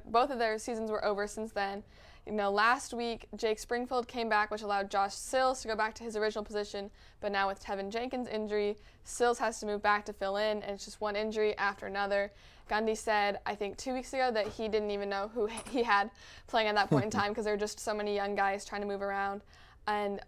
Both of their seasons were over since then. Last week, Jake Springfield came back, which allowed Josh Sills to go back to his original position. But now with Tevin Jenkins' injury, Sills has to move back to fill in, and it's just one injury after another. Gundy said, I think 2 weeks ago, that he didn't even know who he had playing at that point in time because there were just so many young guys trying to move around. And,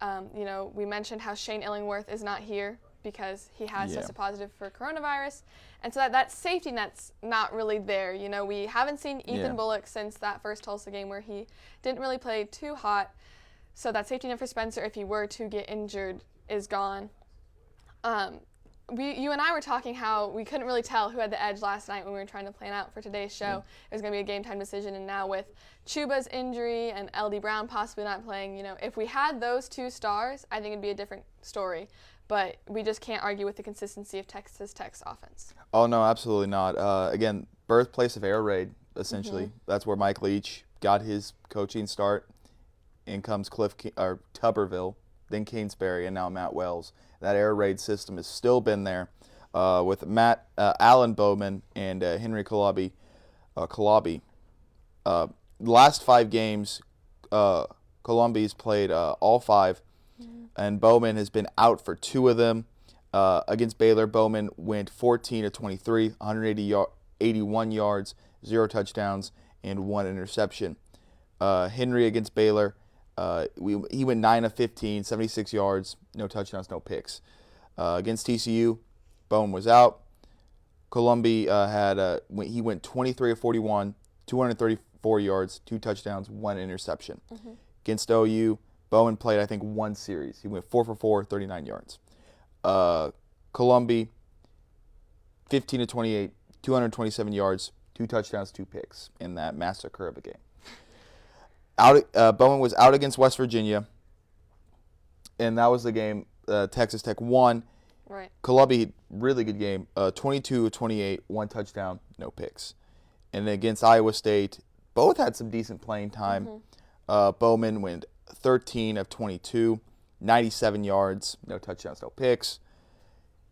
we mentioned how Shane Illingworth is not here because he has tested positive for coronavirus. And so that safety net's not really there. We haven't seen Ethan Bullock since that first Tulsa game where he didn't really play too hot. So that safety net for Spencer, if he were to get injured, is gone. you and I were talking how we couldn't really tell who had the edge last night when we were trying to plan out for today's show. It was going to be a game time decision, and now with Chuba's injury and LD Brown possibly not playing, if we had those two stars, I think it'd be a different story. But we just can't argue with the consistency of Texas Tech's offense. Oh, no, absolutely not. Again, birthplace of air raid, essentially. That's where Mike Leach got his coaching start. In comes Tuberville, then Kingsbury, and now Matt Wells. That air raid system has still been there with Alan Bowman and Henry Kalabi. Last 5 games, Columbia's played all 5, and Bowman has been out for 2 of them. Against Baylor, Bowman went 14 of 23, 181 yards, 0 touchdowns, and 1 interception. Henry against Baylor, he went 9 of 15, 76 yards, no touchdowns, no picks. Against TCU, Bowman was out. Columbia he went 23 of 41, 234 yards, 2 touchdowns, 1 interception. Against OU, Bowman played, I think, 1 series. He went 4 for 4, 39 yards. Columbia, 15 of 28, 227 yards, 2 touchdowns, 2 picks in that massacre of a game. Bowman was out against West Virginia, and that was the game Texas Tech won. Right. Columbia, really good game, 22 of 28, 1 touchdown, no picks. And then against Iowa State, both had some decent playing time. Bowman went 13 of 22, 97 yards, no touchdowns, no picks.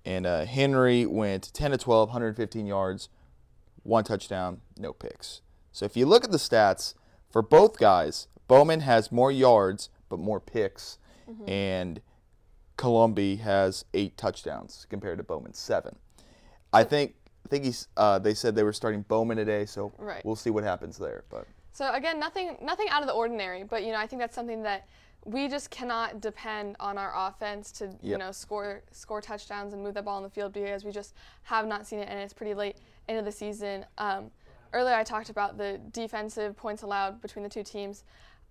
And Henry went 10 of 12, 115 yards, 1 touchdown, no picks. So if you look at the stats, for both guys, Bowman has more yards but more picks, and Columbia has 8 touchdowns compared to Bowman's 7. I think they said they were starting Bowman today, so we'll see what happens there. But so again, nothing out of the ordinary, but I think that's something that we just cannot depend on our offense to score touchdowns and move the ball on the field, because we just have not seen it, and it's pretty late into the season. Earlier I talked about the defensive points allowed between the two teams.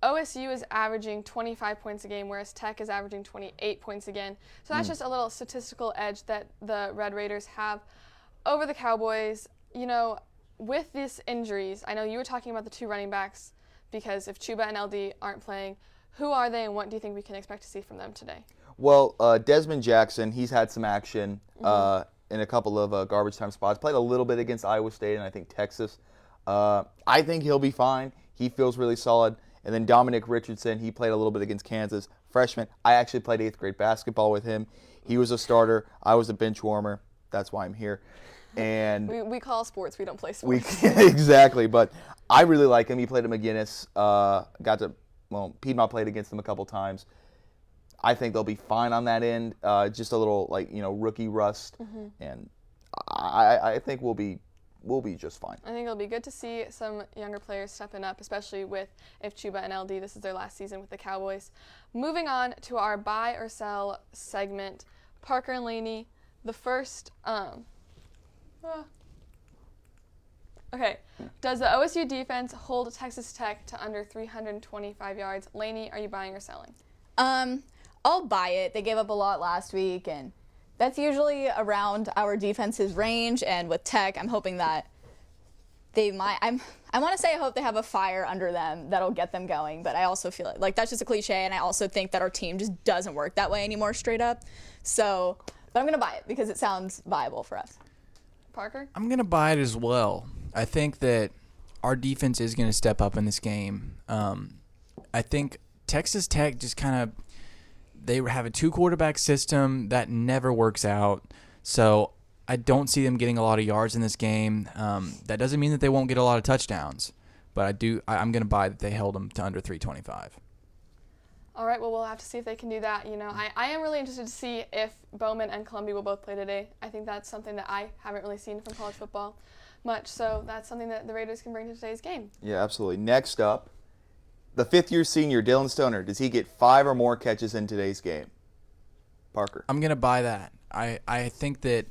OSU is averaging 25 points a game, whereas Tech is averaging 28 points again. So that's just a little statistical edge that the Red Raiders have over the Cowboys. With these injuries, I know you were talking about the 2 running backs, because if Chuba and LD aren't playing, who are they, and what do you think we can expect to see from them today? Well, Desmond Jackson, he's had some action in a couple of garbage time spots. Played a little bit against Iowa State and I think Texas. I think he'll be fine. He feels really solid. And then Dominic Richardson, he played a little bit against Kansas. Freshman, I actually played 8th grade basketball with him. He was a starter. I was a bench warmer. That's why I'm here. And we call sports. We don't play sports. Exactly. But I really like him. He played at McGinnis. Piedmont played against him a couple times. I think they'll be fine on that end. Just a little rookie rust, and I think we'll be just fine. I think it'll be good to see some younger players stepping up, especially if Chuba and LD, this is their last season with the Cowboys. Moving on to our buy or sell segment, Parker and Laney, the first. Okay, does the OSU defense hold Texas Tech to under 325 yards? Laney, are you buying or selling? I'll buy it. They gave up a lot last week, and that's usually around our defense's range. And with Tech, I'm hoping that they might. I want to say I hope they have a fire under them that'll get them going, but I also feel like that's just a cliche, and I also think that our team just doesn't work that way anymore, straight up. So, but I'm gonna buy it because it sounds viable for us. Parker? I'm gonna buy it as well. I think that our defense is gonna step up in this game. I think Texas Tech just kind of. They have a 2-quarterback system that never works out, so I don't see them getting a lot of yards in this game. That doesn't mean that they won't get a lot of touchdowns, but I'm going to buy that they held them to under 325. All right, well, we'll have to see if they can do that. I am really interested to see if Bowman and Columbia will both play today. I think that's something that I haven't really seen from college football much, so that's something that the Raiders can bring to today's game. Yeah, absolutely. Next up, the 5th-year senior, Dylan Stoner. Does he get 5 or more catches in today's game? Parker. I'm going to buy that. I think that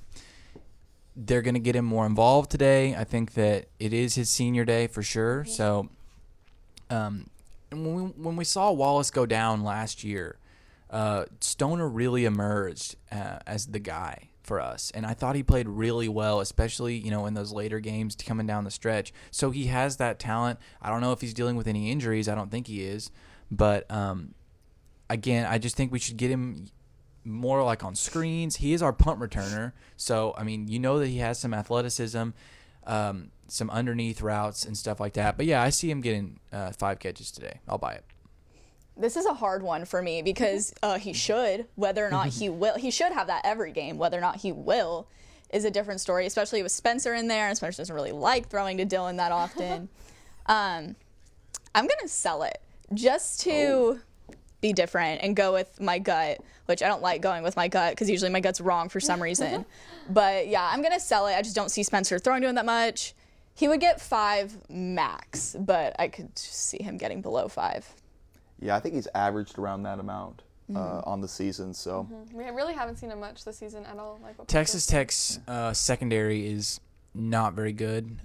they're going to get him more involved today. I think that it is his senior day for sure. Mm-hmm. So when we saw Wallace go down last year, Stoner really emerged as the guy for us, and I thought he played really well, especially in those later games coming down the stretch. So he has that talent. I don't know if he's dealing with any injuries. I don't think he is, but again, I just think we should get him more like on screens. He is our punt returner, so I mean, that he has some athleticism, some underneath routes and stuff like that. But yeah, I see him getting 5 catches today. I'll buy it. This is a hard one for me because he should. Whether or not he will, he should have that every game. Whether or not he will is a different story, especially with Spencer in there. And Spencer doesn't really like throwing to Dylan that often. I'm going to sell it just to be different and go with my gut, which I don't like going with my gut because usually my gut's wrong for some reason. But yeah, I'm going to sell it. I just don't see Spencer throwing to him that much. He would get 5 max, but I could see him getting below 5. Yeah, I think he's averaged around that amount on the season. So we really haven't seen him much this season at all. Like what Texas Tech's secondary is not very good.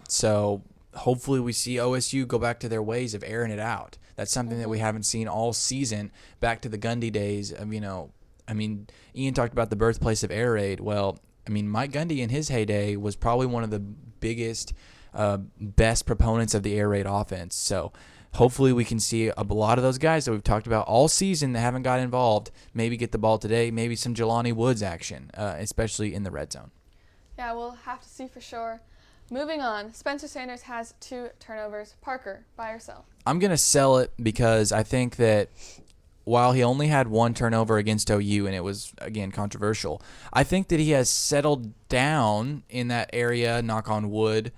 So hopefully we see OSU go back to their ways of airing it out. That's something that we haven't seen all season, back to the Gundy days of, I mean, Ian talked about the birthplace of air raid. Well, I mean, Mike Gundy in his heyday was probably one of the biggest, best proponents of the air raid offense. So hopefully we can see a lot of those guys that we've talked about all season that haven't got involved maybe get the ball today, maybe some Jelani Woods action, especially in the red zone. Yeah, we'll have to see for sure. Moving on, Spencer Sanders has 2 turnovers. Parker, buy or sell? I'm going to sell it because I think that while he only had 1 turnover against OU, and it was, again, controversial, I think that he has settled down in that area, knock on wood.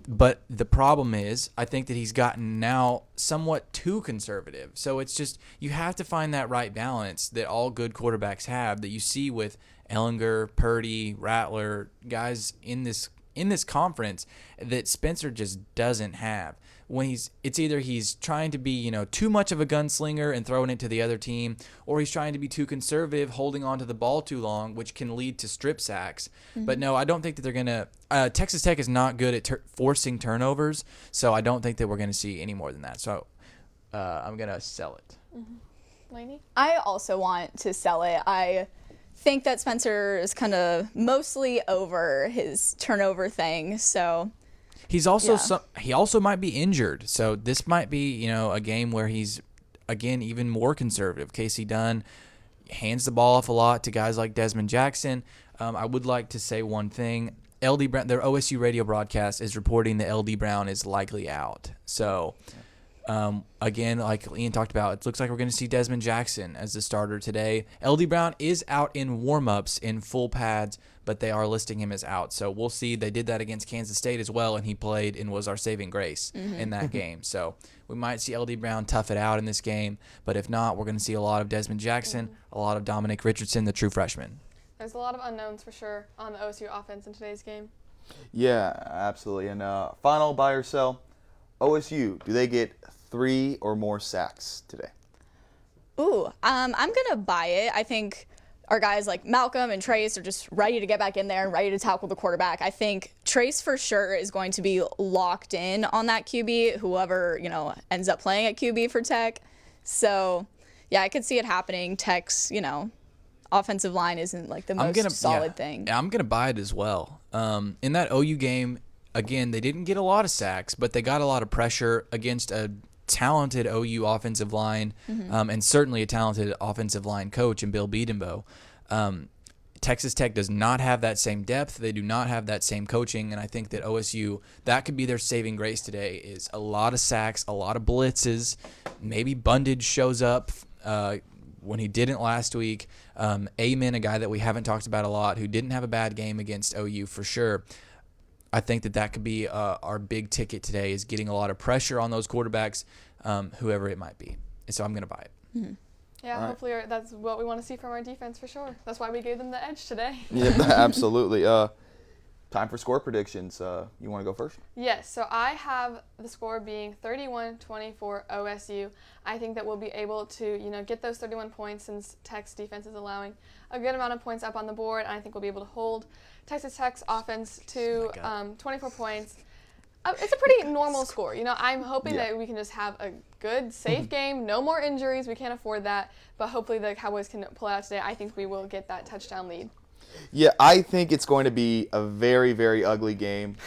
But the problem is, I think that he's gotten now somewhat too conservative. So it's just, you have to find that right balance that all good quarterbacks have, that you see with Ellinger, Purdy, Rattler, guys in this conference that Spencer just doesn't have. When it's either he's trying to be, too much of a gunslinger and throwing it to the other team, or he's trying to be too conservative, holding on to the ball too long, which can lead to strip sacks. But no, I don't think that they're going to Texas Tech is not good at forcing turnovers, so I don't think that we're going to see any more than that. So I'm going to sell it. Lainey? I also want to sell it. I think that Spencer is kind of mostly over his turnover thing, so he's also he also might be injured, so this might be a game where he's again even more conservative. Casey Dunn hands the ball off a lot to guys like Desmond Jackson. I would like to say one thing: LD Brown, their OSU radio broadcast is reporting that LD Brown is likely out. So again, like Ian talked about, it looks like we're going to see Desmond Jackson as the starter today. LD Brown is out in warm-ups in full pads, but they are listing him as out. So we'll see. They did that against Kansas State as well, and he played and was our saving grace in that game. So we might see LD Brown tough it out in this game, but if not, we're going to see a lot of Desmond Jackson, a lot of Dominic Richardson, the true freshman. There's a lot of unknowns for sure on the OSU offense in today's game. yeah, absolutely. And final buy or sell, OSU, do they get 3 or more sacks today? Ooh, I'm going to buy it. I think our guys like Malcolm and Trace are just ready to get back in there and ready to tackle the quarterback. I think Trace for sure is going to be locked in on that QB, whoever, ends up playing at QB for Tech. So, yeah, I could see it happening. Tech's, offensive line isn't like the most solid thing. Yeah, I'm going to buy it as well. In that OU game, again, they didn't get a lot of sacks, but they got a lot of pressure against a talented OU offensive line, and certainly a talented offensive line coach in Bill Bedenbaugh. Texas Tech does not have that same depth. They do not have that same coaching, and I think that OSU, that could be their saving grace today, is a lot of sacks, a lot of blitzes. Maybe Bundage shows up when he didn't last week. Amen, a guy that we haven't talked about a lot, who didn't have a bad game against OU for sure. I think that could be our big ticket today, is getting a lot of pressure on those quarterbacks, whoever it might be. And so I'm going to buy it. Yeah, hopefully that's what we want to see from our defense for sure. That's why we gave them the edge today. Yeah, absolutely. Time for score predictions. You want to go first? Yes, so I have the score being 31-24 OSU. I think that we'll be able to, get those 31 points, since Tech's defense is allowing a good amount of points up on the board, and I think we'll be able to hold Texas Tech's offense to 24 points. It's a pretty normal score. I'm hoping that we can just have a good, safe game. No more injuries. We can't afford that. But hopefully the Cowboys can pull it out today. I think we will get that touchdown lead. Yeah, I think it's going to be a very, very ugly game.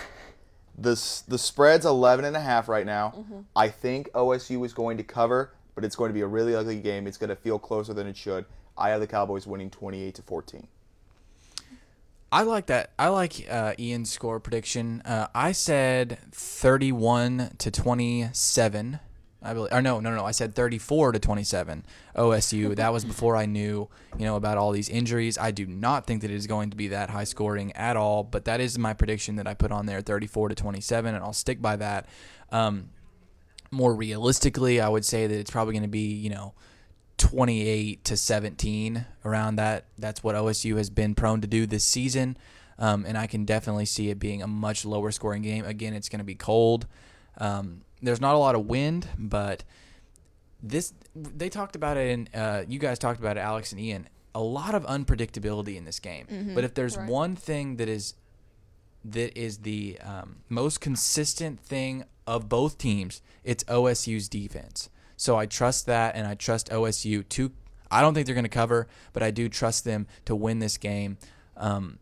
The spread's 11.5 right now. I think OSU is going to cover, but it's going to be a really ugly game. It's going to feel closer than it should. I have the Cowboys winning 28-14. I like that. I like Ian's score prediction. I said 31-27. I believe. Or no. I said 34-27. OSU. That was before I knew, about all these injuries. I do not think that it is going to be that high scoring at all. But that is my prediction that I put on there, 34-27, and I'll stick by that. More realistically, I would say that it's probably going to be, 28-17 around that. That's what OSU has been prone to do this season, and I can definitely see it being a much lower scoring game. Again, it's going to be cold. There's not a lot of wind, but they talked about it, and you guys talked about it, Alex and Ian. A lot of unpredictability in this game. But if there's one thing that is the most consistent thing of both teams, it's OSU's defense. So I trust that, and I trust OSU to. I don't think they're going to cover, but I do trust them to win this game and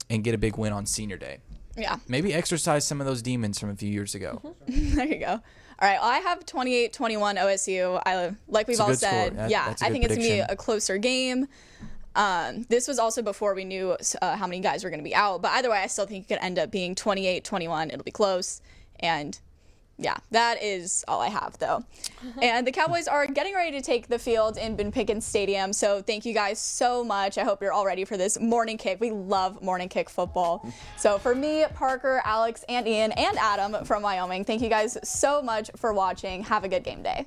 get a big win on Senior Day. Yeah. Maybe exercise some of those demons from a few years ago. There you go. All right. Well, I have 28-21 OSU. Like we've all said, I think it's going to be a closer game. This was also before we knew how many guys were going to be out. But either way, I still think it could end up being 28-21. It'll be close. And yeah, that is all I have, though. And the Cowboys are getting ready to take the field in Ben Pickens Stadium. So thank you guys so much. I hope you're all ready for this morning kick. We love morning kick football. So for me, Parker, Alex, and Ian, and Adam from Wyoming, thank you guys so much for watching. Have a good game day.